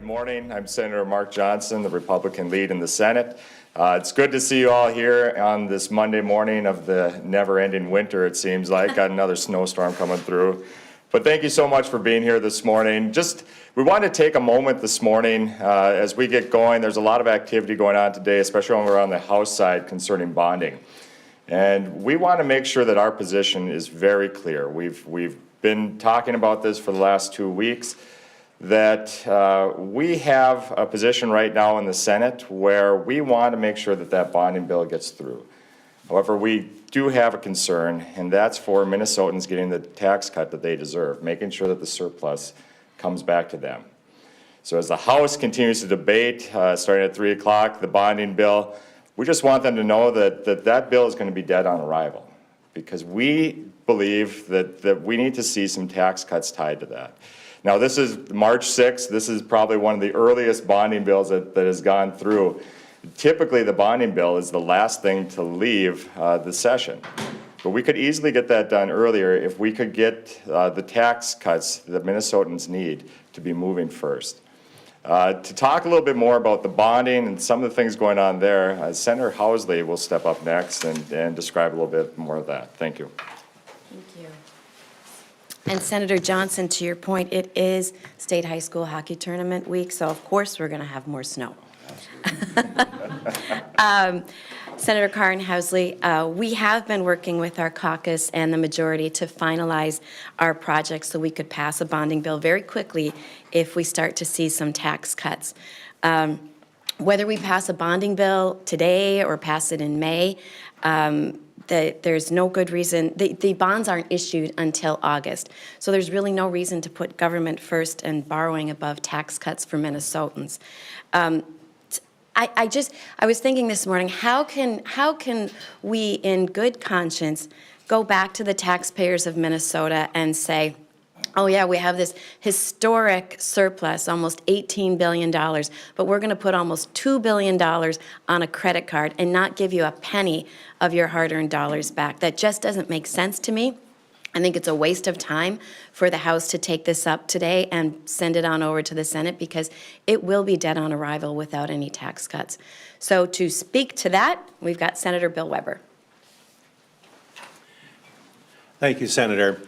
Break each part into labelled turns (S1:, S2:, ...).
S1: morning. I'm Senator Mark Johnson, the Republican lead in the Senate. It's good to see you all here on this Monday morning of the never-ending winter, it seems like. Got another snowstorm coming through. But thank you so much for being here this morning. We want to take a moment this morning as we get going. There's a lot of activity going on today, especially when we're on the House side concerning bonding. And we want to make sure that our position is very clear. We've been talking about this for the last 2 weeks, that we have a position right now in the Senate where we want to make sure that that bonding bill gets through. However, we do have a concern, and that's for Minnesotans getting the tax cut that they deserve, making sure that the surplus comes back to them. So as the House continues to debate, starting at 3 o'clock, the bonding bill, we just want them to know that bill is going to be dead on arrival, because we believe that we need to see some tax cuts tied to that. Now, this is March 6th. This is probably one of the earliest bonding bills that has gone through. Typically, the bonding bill is the last thing to leave the session. But we could easily get that done earlier if we could get the tax cuts that Minnesotans need to be moving first. To talk a little bit more about the bonding and some of the things going on there, Senator Housley will step up next and describe a little bit more of that. Thank you.
S2: Thank you. And Senator Johnson, to your point, it is state high school hockey tournament week, so of course we're going to have more snow. Senator Karin Housley, we have been working with our caucus and the majority to finalize our project so we could pass a bonding bill very quickly if we start to see some tax cuts. Whether we pass a bonding bill today or pass it in May, there's no good reason. The bonds aren't issued until August, so there's really no reason to put government first and borrowing above tax cuts for Minnesotans. I was thinking this morning, how can we in good conscience go back to the taxpayers of Minnesota and say, oh yeah, we have this historic surplus, almost $18 billion, but we're going to put almost $2 billion on a credit card and not give you a penny of your hard-earned dollars back. That just doesn't make sense to me. I think it's a waste of time for the House to take this up today and send it on over to the Senate, because it will be dead on arrival without any tax cuts. So to speak to that, we've got Senator Bill Weber.
S3: Thank you, Senator.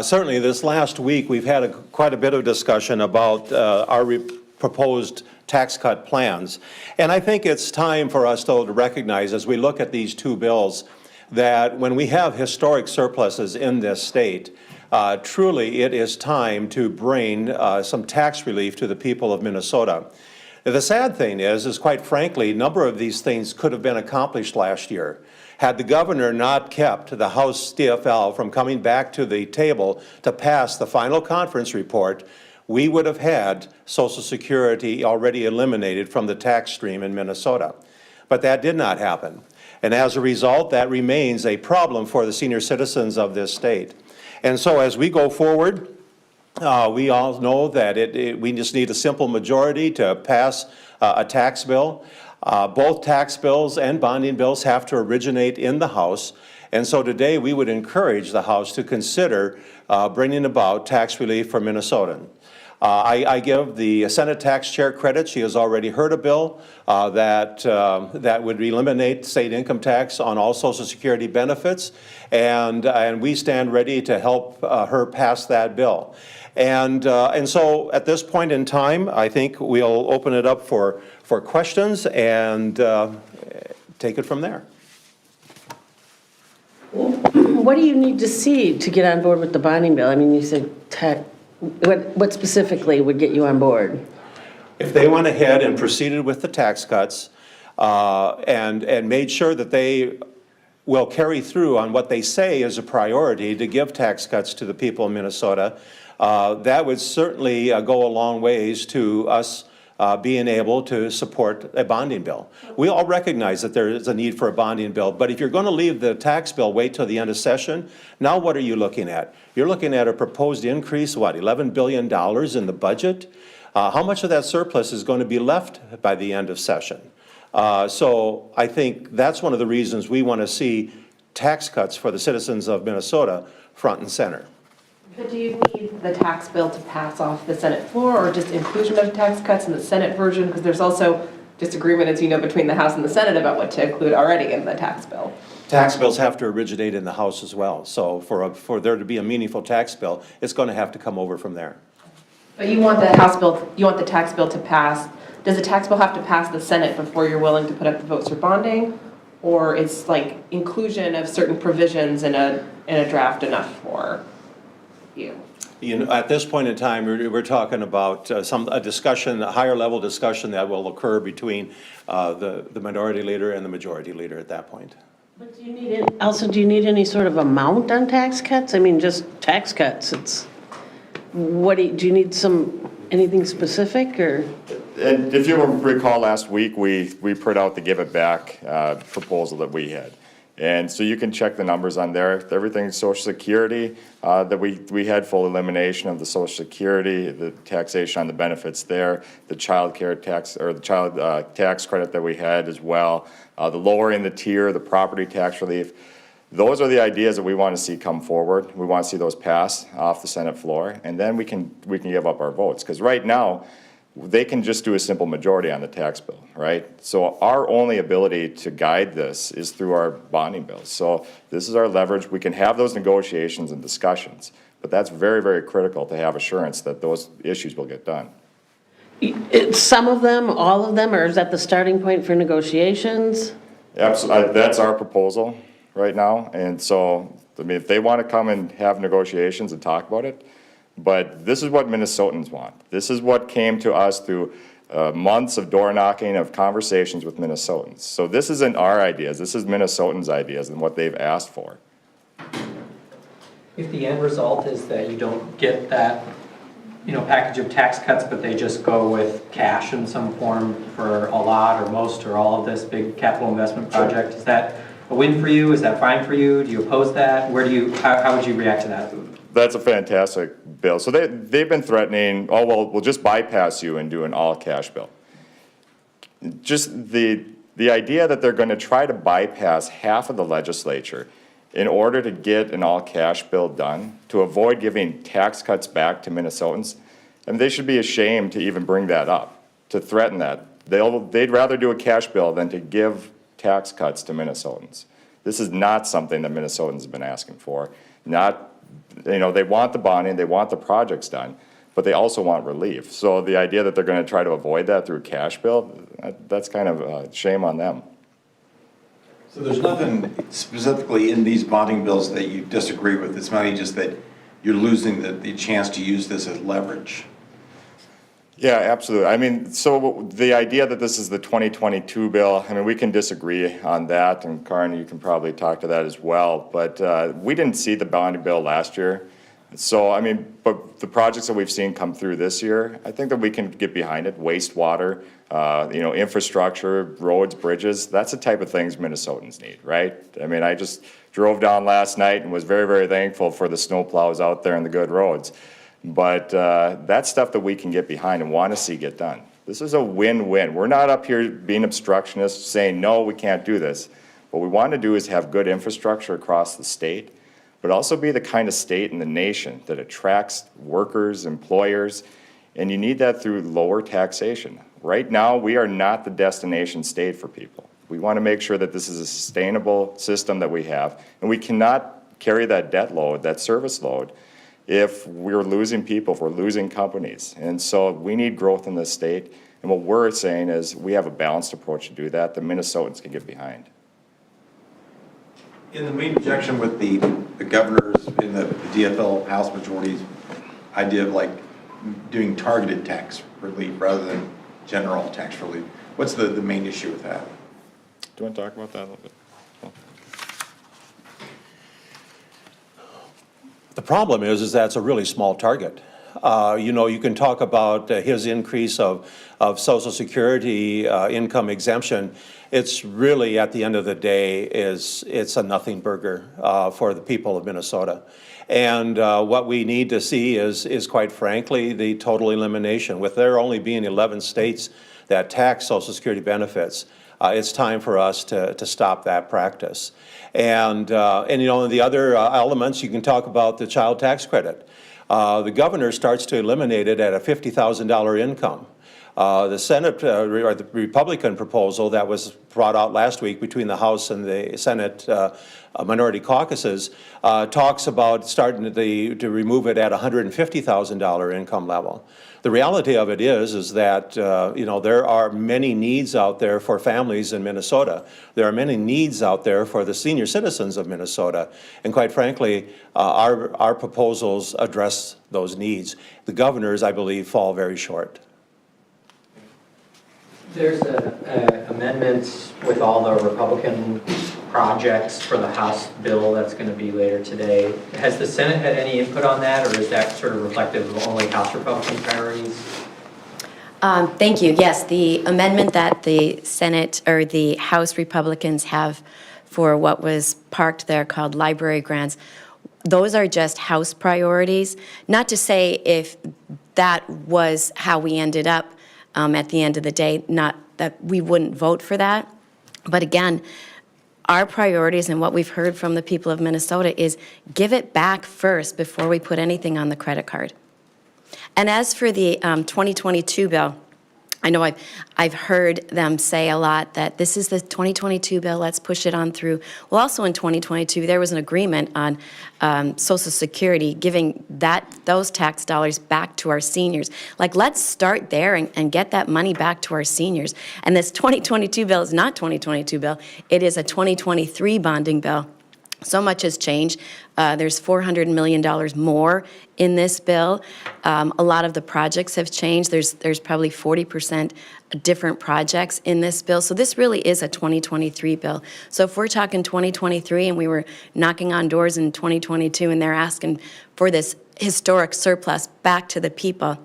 S3: Certainly this last week we've had quite a bit of discussion about our proposed tax cut plans. And I think it's time for us, though, to recognize as we look at these two bills that when we have historic surpluses in this state, truly it is time to bring some tax relief to the people of Minnesota. The sad thing is quite frankly, a number of these things could have been accomplished last year. Had the governor not kept the House DFL from coming back to the table to pass the final conference report, we would have had Social Security already eliminated from the tax stream in Minnesota. But that did not happen. And as a result, that remains a problem for the senior citizens of this state. And so as we go forward, we all know that we just need a simple majority to pass a tax bill. Both tax bills and bonding bills have to originate in the House. And so today we would encourage the House to consider bringing about tax relief for Minnesotans. I give the Senate tax chair credit. She has already heard a bill that would eliminate state income tax on all Social Security benefits, and we stand ready to help her pass that bill. And so at this point in time, I think we'll open it up for questions and take it from there.
S4: What do you need to see to get on board with the bonding bill? I mean, you said what specifically would get you on board?
S3: If they went ahead and proceeded with the tax cuts and made sure that they will carry through on what they say is a priority to give tax cuts to the people of Minnesota, that would certainly go a long ways to us being able to support a bonding bill. We all recognize that there is a need for a bonding bill, but if you're going to leave the tax bill, wait till the end of session, now what are you looking at? You're looking at a proposed increase, what, $11 billion in the budget? How much of that surplus is going to be left by the end of session? So I think that's one of the reasons we want to see tax cuts for the citizens of Minnesota front and center.
S5: But do you need the tax bill to pass off the Senate floor, or just inclusion of tax cuts in the Senate version? Because there's also disagreement, as you know, between the House and the Senate about what to include already in the tax bill.
S3: Tax bills have to originate in the House as well. So for there to be a meaningful tax bill, it's going to have to come over from there.
S5: But you want the House bill, you want the tax bill to pass. Does the tax bill have to pass the Senate before you're willing to put up the votes for bonding? Or is like inclusion of certain provisions in a draft enough for you?
S3: You know, at this point in time, we're talking about a discussion, a higher level discussion that will occur between the minority leader and the majority leader at that point.
S4: But do you need, Elsa, do you need any sort of amount on tax cuts? I mean, just tax cuts, it's, what do you need anything specific, or?
S1: And if you recall last week, we put out the Give It Back proposal that we had. And so you can check the numbers on there. Everything Social Security, that we had full elimination of the Social Security, the taxation on the benefits there, the child care tax, or the child tax credit that we had as well, the lowering the tier, the property tax relief. Those are the ideas that we want to see come forward. We want to see those pass off the Senate floor, and then we can give up our votes. Because right now, they can just do a simple majority on the tax bill, right? So our only ability to guide this is through our bonding bills. So this is our leverage. We can have those negotiations and discussions, but that's very, very critical to have assurance that those issues will get done.
S4: Some of them, all of them, or is that the starting point for negotiations?
S1: Absolutely, that's our proposal right now. And so, I mean, if they want to come and have negotiations and talk about it, but this is what Minnesotans want. This is what came to us through months of door knocking, of conversations with Minnesotans. So this isn't our ideas, this is Minnesotans' ideas and what they've asked for.
S6: If the end result is that you don't get that, package of tax cuts, but they just go with cash in some form for a lot or most or all of this big capital investment project, is that a win for you? Is that fine for you? Do you oppose that? How would you react to that?
S1: That's a fantastic bill. So they've been threatening, oh, well, we'll just bypass you and do an all-cash bill. Just the idea that they're going to try to bypass half of the legislature in order to get an all-cash bill done, to avoid giving tax cuts back to Minnesotans, and they should be ashamed to even bring that up, to threaten that. They'd rather do a cash bill than to give tax cuts to Minnesotans. This is not something that Minnesotans have been asking for. They want the bonding, they want the projects done, but they also want relief. So the idea that they're going to try to avoid that through a cash bill, that's kind of a shame on them.
S7: So there's nothing specifically in these bonding bills that you disagree with. It's mainly just that you're losing the chance to use this as leverage.
S1: Yeah, absolutely. I mean, so the idea that this is the 2022 bill, I mean, we can disagree on that, and Karin, you can probably talk to that as well, but we didn't see the bonding bill last year. So, I mean, but the projects that we've seen come through this year, I think that we can get behind it. Wastewater, infrastructure, roads, bridges, that's the type of things Minnesotans need, right? I mean, I just drove down last night and was very, very thankful for the snow plows out there and the good roads. But that's stuff that we can get behind and want to see get done. This is a win-win. We're not up here being obstructionists saying, no, we can't do this. What we want to do is have good infrastructure across the state, but also be the kind of state in the nation that attracts workers, employers, and you need that through lower taxation. Right now, we are not the destination state for people. We want to make sure that this is a sustainable system that we have, and we cannot carry that debt load, that service load, if we're losing people, if we're losing companies. And so we need growth in this state. And what we're saying is we have a balanced approach to do that Minnesotans can get behind.
S7: In the main objection with the governors in the DFL House majority's idea of like doing targeted tax relief rather than general tax relief, what's the main issue with that?
S1: Do you want to talk about that a little bit?
S3: The problem is that it's a really small target. You can talk about his increase of Social Security income exemption. It's really, at the end of the day, it's a nothing burger for the people of Minnesota. And what we need to see is quite frankly, the total elimination. With there only being 11 states that tax Social Security benefits, it's time for us to stop that practice. And you know, the other elements, you can talk about the child tax credit. The governor starts to eliminate it at a $50,000 income. The Senate, or the Republican proposal that was brought out last week between the House and the Senate minority caucuses talks about starting to remove it at $150,000 income level. The reality of it is that you know, there are many needs out there for families in Minnesota. There are many needs out there for the senior citizens of Minnesota, and quite frankly, our proposals address those needs. The governor's, I believe, fall very short.
S6: There's amendments with all the Republican projects for the House bill that's going to be later today. Has the Senate had any input on that, or is that sort of reflective of only House Republican priorities?
S2: Thank you. Yes, the amendment that the Senate or the House Republicans have for what was parked there called library grants, those are just House priorities. Not to say if that was how we ended up at the end of the day, not that we wouldn't vote for that. But again, our priorities and what we've heard from the people of Minnesota is give it back first before we put anything on the credit card. And as for the 2022 bill, I know I've heard them say a lot that this is the 2022 bill, let's push it on through. Well, also in 2022, there was an agreement on Social Security giving those tax dollars back to our seniors. Like, let's start there and get that money back to our seniors. And this 2022 bill is not 2022 bill, it is a 2023 bonding bill. So much has changed. There's $400 million more in this bill. A lot of the projects have changed. There's probably 40% different projects in this bill. So this really is a 2023 bill. So if we're talking 2023 and we were knocking on doors in 2022 and they're asking for this historic surplus back to the people,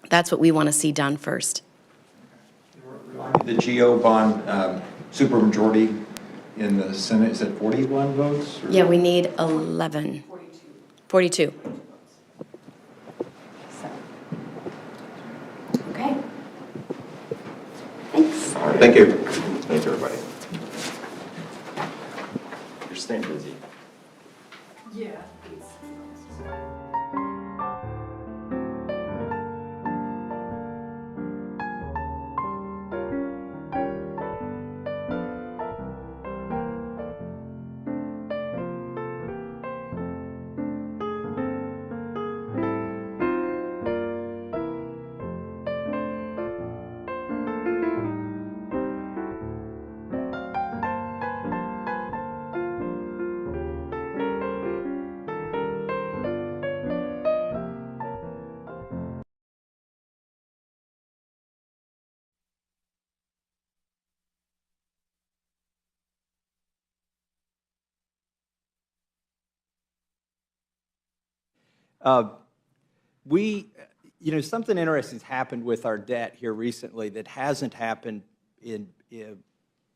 S2: that's what we want to see done first.
S7: The GO bond supermajority in the Senate, is it 41 votes? Or?
S2: Yeah, we need 11. 42. So. Okay. Thanks.
S1: All right.
S7: Thank you.
S1: Thanks, everybody. You're staying busy.
S5: Yeah.
S8: Something interesting has happened with our debt here recently that hasn't happened in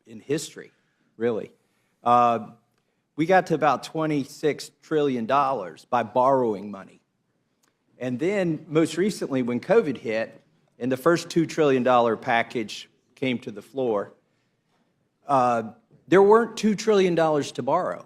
S8: history, really. We got to about $26 trillion by borrowing money. And then most recently when COVID hit and the first $2 trillion package came to the floor, there weren't $2 trillion to borrow.